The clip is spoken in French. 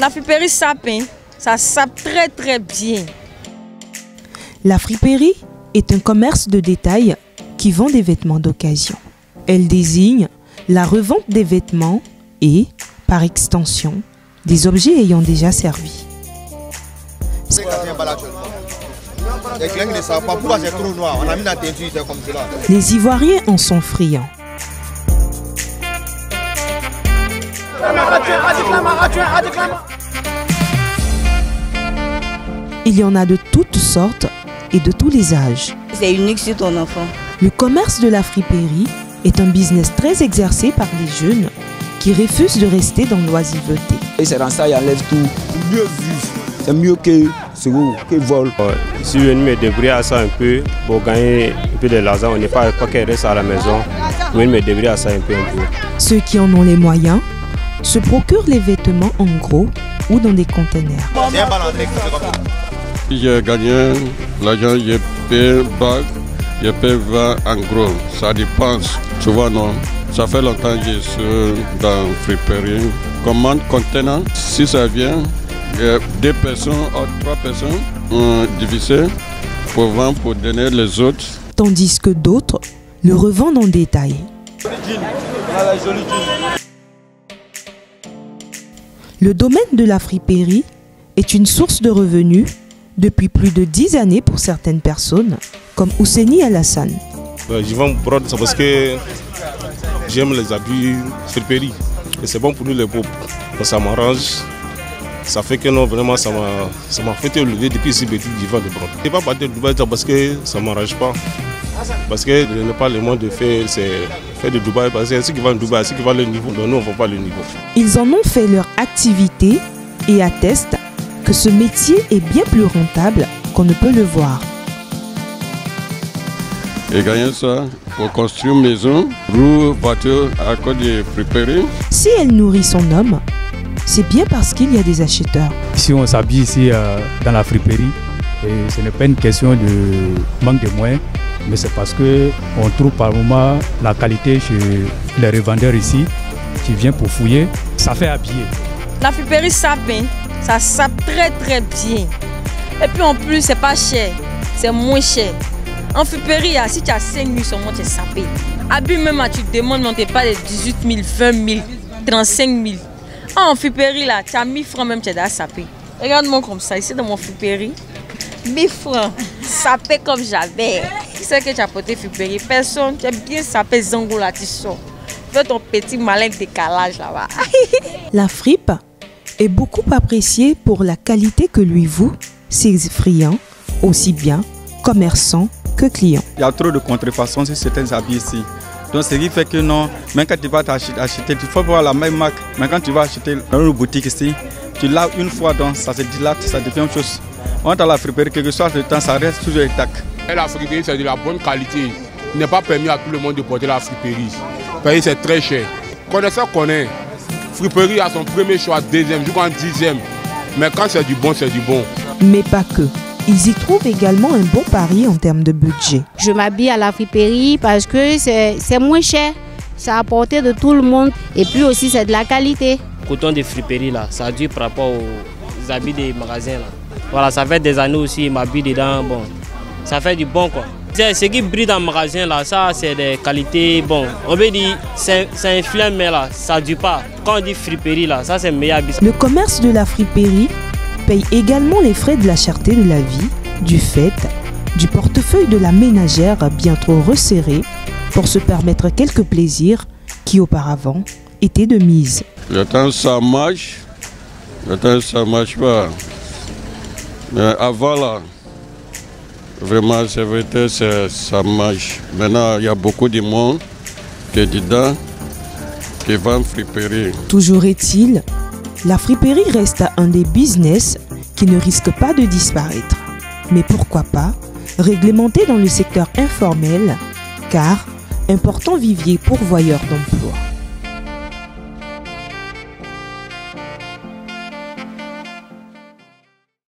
La friperie sape, hein? Ça sape très très bien. La friperie est un commerce de détail qui vend des vêtements d'occasion. Elle désigne la revente des vêtements et, par extension, des objets ayant déjà servi. Les Ivoiriens en sont friands. Il y en a de toutes sortes et de tous les âges. C'est unique sur ton enfant. Le commerce de la friperie est un business très exercé par les jeunes qui refusent de rester dans l'oisiveté. Et c'est dans ça, il enlève tout. Mieux vivre. C'est mieux que vol. Si je me débrouille à ça un peu pour gagner un peu de l'argent, on n'est pas qu'elle reste à la maison. Je me débrouille à ça un peu. Ceux qui en ont les moyens se procurent les vêtements en gros ou dans des containers. Si j'ai gagné l'argent, je paie bague, je paie vin en gros. Ça dépend. Tu vois, non. Ça fait longtemps que je suis dans la friperie. Commande contenant, si ça vient, 2 personnes ou 3 personnes divisées pour vendre, pour donner les autres. Tandis que d'autres le revendent en détail. Le domaine de la friperie est une source de revenus depuis plus de 10 années pour certaines personnes, comme Ouseni Alassane. Je vends brode parce que j'aime les habits friperie. Et c'est bon pour nous les pauvres. Ça m'arrange. Ça fait que non, vraiment, ça m'a fait lever depuis si petit du vent de brode. Je ne vais pas partir de Dubaï parce que ça ne m'arrange pas. Parce que je n'ai pas le moyen de faire, de Dubaï. Parce que ceux qui vont à Dubaï, ceux qui vont le niveau, nous, on ne va pas le niveau. Ils en ont fait leur activité et attestent que ce métier est bien plus rentable qu'on ne peut le voir. Et gagner ça pour construire une maison, roue, voiture à cause de friperie. Si elle nourrit son homme, c'est bien parce qu'il y a des acheteurs. Si on s'habille ici dans la friperie, et ce n'est pas une question de manque de moyens, mais c'est parce qu'on trouve par moment la qualité chez les revendeurs ici qui viennent pour fouiller. Ça fait habiller. La friperie sape, hein? Ça sape très très bien. Et puis en plus, c'est pas cher, c'est moins cher. En friperie, si tu as 5 000 sur moi, tu es sapé. Habille même, tu te demandes, mais on te parle de 18 000, 20 000, 35 000. En friperie, là, tu as 1000 francs même, tu es déjà sapé. Regarde-moi comme ça, ici dans mon friperie. 1000 francs, sapé comme j'avais. C'est que tu as porté friperie. Personne, tu as bien sapé Zango là, tu sors. Fais ton petit malin décalage là-bas. La fripe est beaucoup appréciée pour la qualité que lui vouent ses friands, aussi bien commerçants que clients. Il y a trop de contrefaçons sur certains habits ici. Donc ce qui fait que non, même quand tu vas acheter, il faut voir la même marque. Mais quand tu vas acheter dans une boutique ici, tu laves une fois, donc ça se dilate, ça devient une chose. On est à la friperie, quel que soit le temps, ça reste toujours intact. La friperie, c'est de la bonne qualité. Il n'est pas permis à tout le monde de porter la friperie. Parce que c'est très cher. Connaissant connaît. Friperie a son premier choix, deuxième, jusqu'en 10e. Mais quand c'est du bon, c'est du bon. Mais pas que. Ils y trouvent également un bon pari en termes de budget. Je m'habille à la friperie parce que c'est moins cher. C'est à portée de tout le monde. Et puis aussi, c'est de la qualité. Le coton de friperie, là, ça dure par rapport aux habits des magasins. Là. Voilà, ça fait des années aussi, je m'habille dedans. Bon, ça fait du bon, quoi. Ce qui brille dans le magasin, là, ça, c'est des qualités. Bon, on veut dire, c'est un film, mais là, ça ne dure pas. Quand on dit friperie, là, ça, c'est le meilleur business. Le commerce de la friperie paye également les frais de la cherté de la vie, du fait, du portefeuille de la ménagère bien trop resserré pour se permettre quelques plaisirs qui auparavant étaient de mise. Le temps ça marche pas. Mais avant là, vraiment c'est vrai que ça marche. Maintenant il y a beaucoup de monde qui est dedans, qui vend friperie. Toujours est-il, la friperie reste un des business qui ne risque pas de disparaître. Mais pourquoi pas réglementer dans le secteur informel, car important vivier pourvoyeur d'emplois.